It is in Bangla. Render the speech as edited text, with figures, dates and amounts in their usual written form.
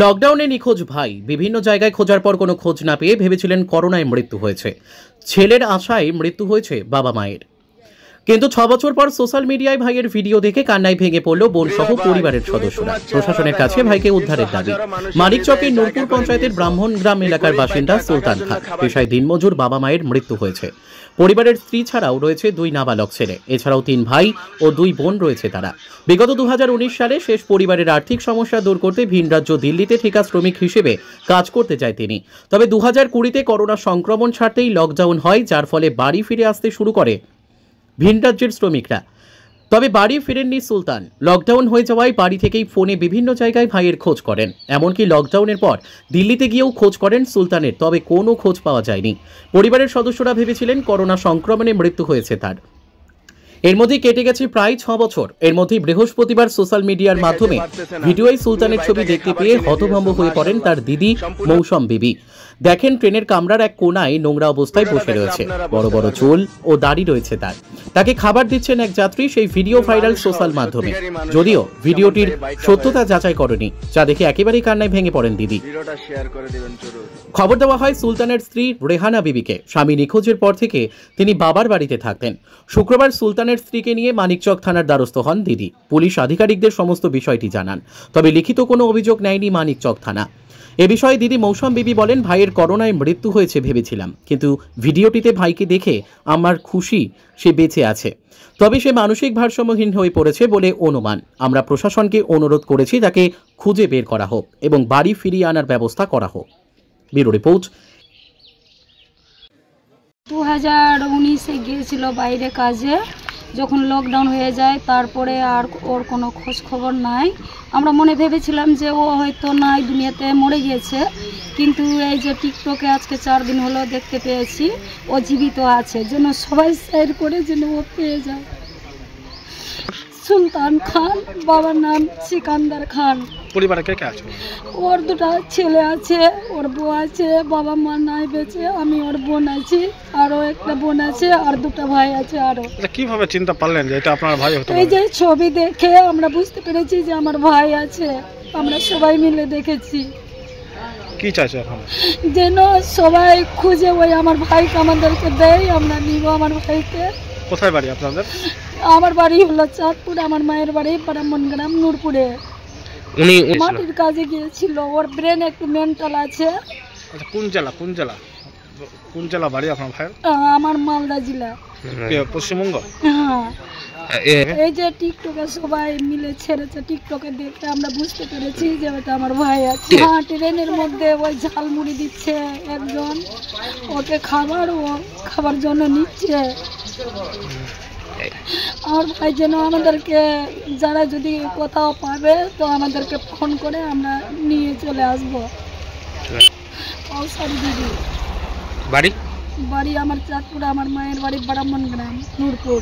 লকডাউনে নিখোঁজ ভাই বিভিন্ন জায়গায় খোঁজার পর কোনো খোঁজ না পেয়ে ভেবেছিলেন করোনায় মৃত্যু হয়েছে। ছেলের আশায় মৃত্যু হয়েছে বাবা মায়ের। কিন্তু 6 বছর পর সোশ্যাল মিডিয়ায় ভাইয়ের ভিডিও দেখে কান্নায় ভেঙে পড়ল বোন সহ পরিবারের সদস্যরা। প্রশাসনের কাছে ভাইকে উদ্ধারের দাবি। মানিকচকের নূরপুর পঞ্চায়েতের ব্রাহ্মণগ্রাম এলাকার বাসিন্দা সুলতান খান। পেশায় দিনমজুর বাবা মায়ের মৃত্যু হয়েছে। পরিবারের স্ত্রী ছাড়াও রয়েছে 2 নাবালক ছেলে, এছাড়াও 3 ভাই ও 2 বোন রয়েছে তারা। বিগত 2019 সালে শেষ পরিবারের আর্থিক সমস্যা দূর করতে ভিন রাজ্য দিল্লিতে ঠিকা শ্রমিক হিসেবে কাজ করতে যায় তিনি। তবে 2020-তে করোনা সংক্রমণ ছাড়তেই লকডাউন হয়, যার ফলে বাড়ি ফিরে আসতে শুরু করে ভিন রাজ্যের শ্রমিকরা। তবে বাড়ি ফিরেননি সুলতান। লকডাউন হয়ে যাওয়ায় বাড়ি থেকেই ফোনে বিভিন্ন জায়গায় ভাইয়ের খোঁজ করেন। এমনকি লকডাউনের পর দিল্লিতে গিয়েও খোঁজ করেন সুলতানের, তবে কোনো খোঁজ পাওয়া যায়নি। পরিবারের সদস্যরা ভেবেছিলেন করোনা সংক্রমণে মৃত্যু হয়েছে তার। এর মধ্যেই কেটে গেছে প্রায় 6 বছর। এর মধ্যেই বৃহস্পতিবার সোশ্যাল মিডিয়ার মাধ্যমে ভিডিওয় সুলতানের ছবি দেখতে পেয়ে হতভম্ব হয়ে পড়েন তার দিদি মৌসম বিবি। দেখেন ট্রেনের কামরার এক কোনায় নোংরা অবস্থায় বসে রয়েছে, বড় বড় চুল ও দাড়ি রয়েছে তার। তাকে খাবার দিচ্ছেন এক যাত্রী। সেই ভিডিও ভাইরাল সোশ্যাল মাধ্যমে, যদিও ভিডিওটির সত্যতা যাচাই করেনি, যা দেখে একেবারেই কান্নায় ভেঙে পড়েন দিদি। খবর দেওয়া হয় সুলতানের স্ত্রী রেহানা বিবিকে। স্বামী নিখোঁজের পর থেকে তিনি বাবার বাড়িতে থাকতেন। শুক্রবার সুলতানের স্ত্রীকে নিয়ে মানিকচক থানার দ্বারস্থ হন দিদি। পুলিশ আধিকারিকদের সমস্ত বিষয়টি জানান, তবে লিখিত কোনো অভিযোগ নেয়নি মানিকচক থানা। এ বিষয়ে দিদি মৌসম বিবি বলেন, ভাইয়ের করোনায় মৃত্যু হয়েছে ভেবেছিলাম, কিন্তু ভিডিওটিতে ভাইকে দেখে আমার খুশি সে বেঁচে আছে। তবে সে মানসিক ভারসাম্যহীন হয়ে পড়েছে বলে অনুমান। আমরা প্রশাসনকে অনুরোধ করেছি তাকে খুঁজে বের করা হোক এবং বাড়ি ফিরিয়ে আনার ব্যবস্থা করা হোক। Bureau report. 2019-এ গিয়েছিল বাইরে কাজে, যখন লকডাউন হয়ে যায় তারপরে আর ওর কোনো খোঁজ খবর নাই। আমরা মনে ভেবেছিলাম যে ও হয়তো নাই, দুনিয়াতে মরে গিয়েছে, কিন্তু এই যে টিকটকে আজকে 4 দিন হলো দেখতে পেয়েছি ও জীবিত আছে। যেন সবাই শেয়ার করে যেন ও পেয়ে যায়। সুলতান খান, বাবার নাম সিকান্দার খান। পরিবারে কে কে আছে? ওর 2টা ছেলে আছে, ওর বউ আছে, বাবা মা নাই বেঁচে, আমি ওর বোন আছি, আরও একটা বোন আছে, আর 2টা ভাই আছে আরো। কিভাবে চিন্তা পারলেন যে এটা আপনার ভাই হতে পারে? এই যে ছবি দেখে আমরা বুঝতে পেরেছি যে আমার ভাই আছে। আমরা সবাই মিলে দেখেছি। কি চাইছে এখন? যেন সবাই খুঁজে ওই আমার ভাইকে আমাদেরকে দেয়, আমরা নিব আমার ভাইকে। কোথায় বাড়ি আপনাদের? আমার বাড়ি হলো চাঁদপুর, আমার মায়ের বাড়ি ব্রাহ্মণগ্রাম নূরপুরে। উনি মাটির কাজে গিয়েছিল, ওর ব্রেন একটু মেন্টাল আছে। আচ্ছা, কোন জেলা বাড়ি আপনার ভাই? আমার মালদা জেলা, পশ্চিমবঙ্গ। হ্যাঁ। এই যে টিকটকে সবাই মিলে ছেড়েছে, টিকটকে দেখে আমরা বুঝতে পেরেছি যে ওটা আমার ভাই আছে। হ্যাঁ, ট্রেনের মধ্যে ওই ঝালমুড়ি দিচ্ছে একজন, ওকে খাবার জন্য নিচ্ছে। আমার ভাই যেন আমাদেরকে, যারা যদি কোথাও পাবে তো আমাদেরকে ফোন করে আমরা নিয়ে চলে আসবো। দিদি বাড়ি আমার চাঁদপুর, আমার মায়ের বাড়ি ব্রাহ্মণগ্রাম নূরপুর।